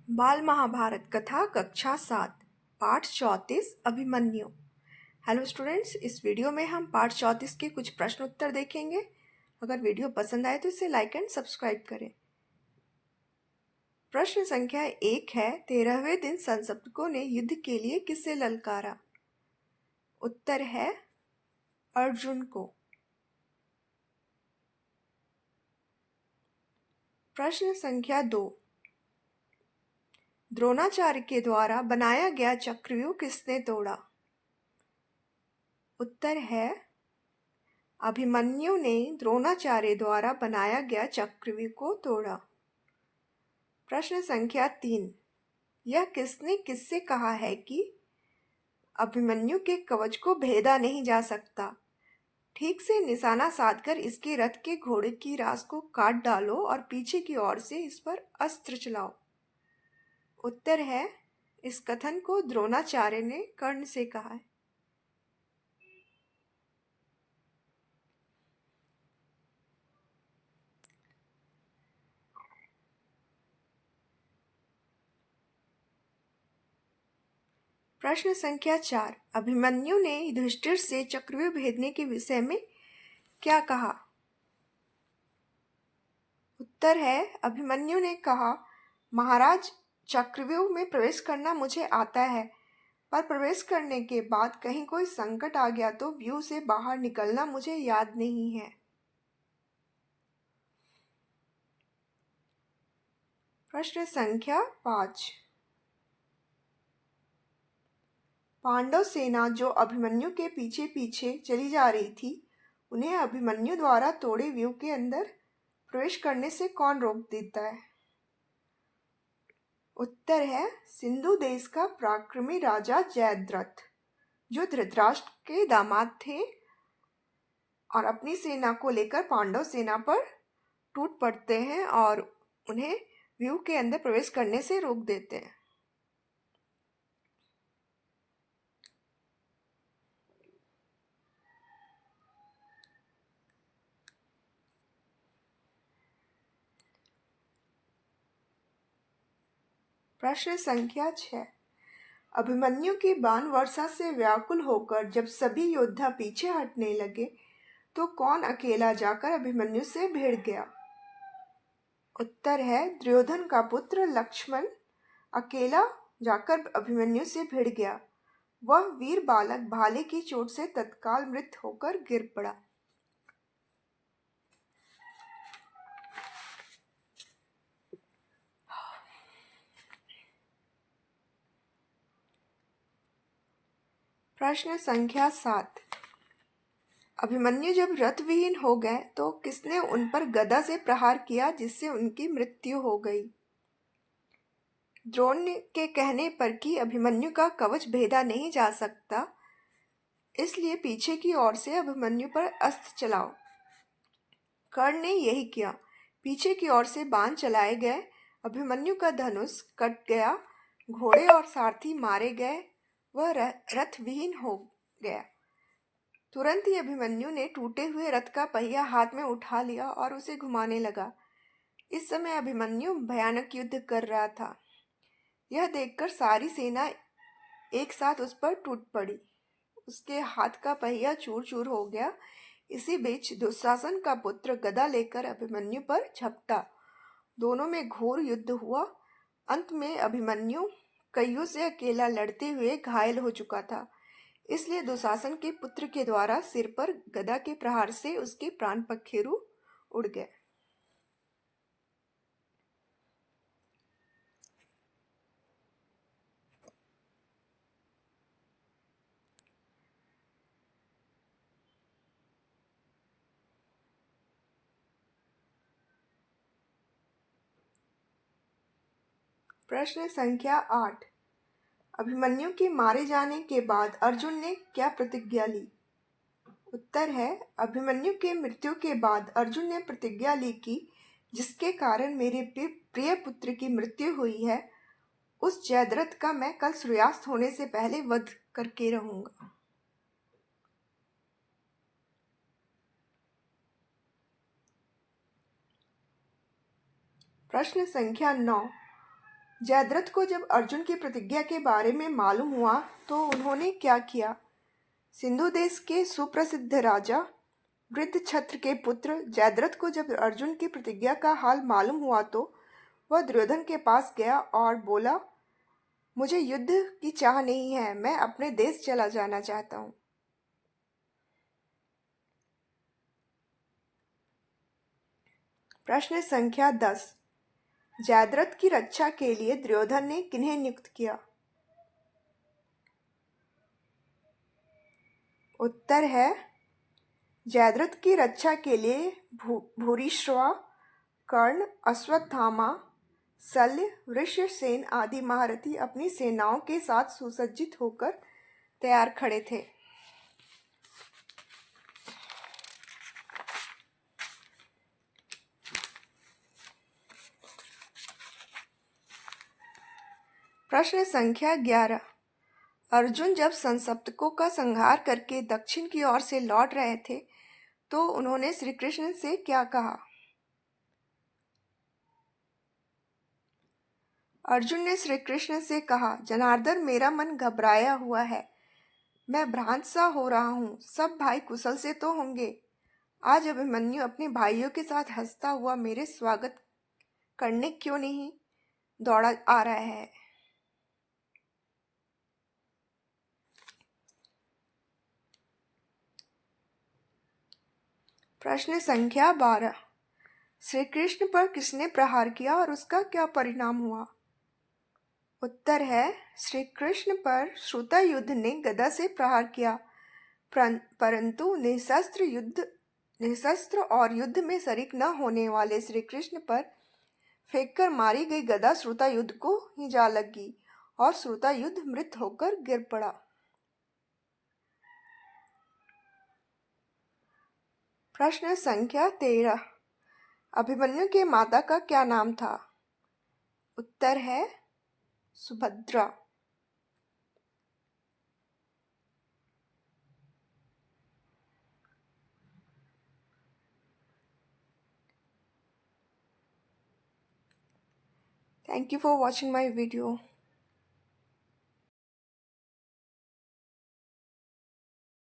बाल महाभारत कथा कक्षा 7 पाठ 34 अभिमन्यु। हेलो स्टूडेंट्स, इस वीडियो में हम पाठ 34 के कुछ प्रश्न उत्तर देखेंगे। अगर वीडियो पसंद आए तो इसे लाइक एंड सब्सक्राइब करें। प्रश्न संख्या 1 है, 13वें दिन संसप्तकों ने युद्ध के लिए किसे ललकारा? उत्तर है अर्जुन को। प्रश्न संख्या 2, द्रोणाचार्य के द्वारा बनाया गया चक्रव्यूह किसने तोड़ा? उत्तर है अभिमन्यु ने द्रोणाचार्य द्वारा बनाया गया चक्रव्यूह को तोड़ा। प्रश्न संख्या 3, यह किसने किससे कहा है कि अभिमन्यु के कवच को भेदा नहीं जा सकता? ठीक से निशाना साधकर इसके रथ के घोड़े की रास को काट डालो और पीछे की ओर से इस पर अस्त्र चलाओ। उत्तर है इस कथन को द्रोणाचार्य ने कर्ण से कहा है। प्रश्न संख्या 4, अभिमन्यु ने युधिष्ठिर से चक्रव्यूह भेदने के विषय में क्या कहा? उत्तर है अभिमन्यु ने कहा, महाराज, चक्रव्यूह में प्रवेश करना मुझे आता है, पर प्रवेश करने के बाद कहीं कोई संकट आ गया तो व्यूह से बाहर निकलना मुझे याद नहीं है। प्रश्न संख्या 5, पांडव सेना जो अभिमन्यु के पीछे पीछे चली जा रही थी, उन्हें अभिमन्यु द्वारा तोड़े व्यूह के अंदर प्रवेश करने से कौन रोक देता है? उत्तर है सिंधु देश का पराक्रमी राजा जयद्रथ, जो धृतराष्ट्र के दामाद थे और अपनी सेना को लेकर पांडव सेना पर टूट पड़ते हैं और उन्हें व्यूह के अंदर प्रवेश करने से रोक देते हैं। प्रश्न संख्या 6, अभिमन्यु की बाण वर्षा से व्याकुल होकर जब सभी योद्धा पीछे हटने लगे तो कौन अकेला जाकर अभिमन्यु से भिड़ गया? उत्तर है दुर्योधन का पुत्र लक्ष्मण अकेला जाकर अभिमन्यु से भिड़ गया। वह वीर बालक भाले की चोट से तत्काल मृत होकर गिर पड़ा। प्रश्न संख्या 7, अभिमन्यु जब रथविहीन हो गए तो किसने उन पर गदा से प्रहार किया जिससे उनकी मृत्यु हो गई? द्रोण के कहने पर कि अभिमन्यु का कवच भेदा नहीं जा सकता, इसलिए पीछे की ओर से अभिमन्यु पर अस्त्र चलाओ। कर्ण ने यही किया। पीछे की ओर से बाण चलाए गए, अभिमन्यु का धनुष कट गया, घोड़े और सारथी मारे गए, वह रथ विहीन हो गया। तुरंत ही अभिमन्यु ने टूटे हुए रथ का पहिया हाथ में उठा लिया और उसे घुमाने लगा। इस समय अभिमन्यु भयानक युद्ध कर रहा था। यह देखकर सारी सेना एक साथ उस पर टूट पड़ी। उसके हाथ का पहिया चूर चूर हो गया। इसी बीच दुशासन का पुत्र गदा लेकर अभिमन्यु पर झपटा। दोनों में घोर युद्ध हुआ। अंत में अभिमन्यु कईयों से अकेला लड़ते हुए घायल हो चुका था, इसलिए दुशासन के पुत्र के द्वारा सिर पर गदा के प्रहार से उसके प्राण पखेरु उड़ गए। प्रश्न संख्या 8, अभिमन्यु के मारे जाने के बाद अर्जुन ने क्या प्रतिज्ञा ली? उत्तर है अभिमन्यु के मृत्यु के बाद अर्जुन ने प्रतिज्ञा ली कि जिसके कारण मेरे प्रिय पुत्र की मृत्यु हुई है, उस जयद्रथ का मैं कल सूर्यास्त होने से पहले वध करके रहूंगा। प्रश्न संख्या 9, जयद्रथ को जब अर्जुन की प्रतिज्ञा के बारे में मालूम हुआ तो उन्होंने क्या किया? सिंधु देश के सुप्रसिद्ध राजा वृत्रछत्र के पुत्र जयद्रथ को जब अर्जुन की प्रतिज्ञा का हाल मालूम हुआ तो वह दुर्योधन के पास गया और बोला, मुझे युद्ध की चाह नहीं है, मैं अपने देश चला जाना चाहता हूँ। प्रश्न संख्या 10। जयद्रथ की रक्षा के लिए दुर्योधन ने किन्हें नियुक्त किया? उत्तर है जयद्रथ की रक्षा के लिए भूरिश्रवा, कर्ण, अश्वत्थामा, शल्य, वृषसेन आदि महारथी अपनी सेनाओं के साथ सुसज्जित होकर तैयार खड़े थे। प्रश्न संख्या 11। अर्जुन जब संसप्तकों का संहार करके दक्षिण की ओर से लौट रहे थे तो उन्होंने श्री कृष्ण से क्या कहा? अर्जुन ने श्री कृष्ण से कहा, जनार्दन, मेरा मन घबराया हुआ है, मैं भ्रांत सा हो रहा हूँ। सब भाई कुशल से तो होंगे। आज अभिमन्यु अपने भाइयों के साथ हंसता हुआ मेरे स्वागत करने क्यों नहीं दौड़ा आ रहा है? प्रश्न संख्या 12। श्री कृष्ण पर किसने प्रहार किया और उसका क्या परिणाम हुआ? उत्तर है श्री कृष्ण पर श्रुतयुद्ध ने गदा से प्रहार किया, परंतु निशस्त्र और युद्ध में शरीक न होने वाले श्री कृष्ण पर फेंककर मारी गई गदा श्रुतयुद्ध को ही जा लगी और श्रुतयुद्ध मृत होकर गिर पड़ा। प्रश्न संख्या 13। अभिमन्यु के माता का क्या नाम था? उत्तर है Subhadra. Thank you for watching my video.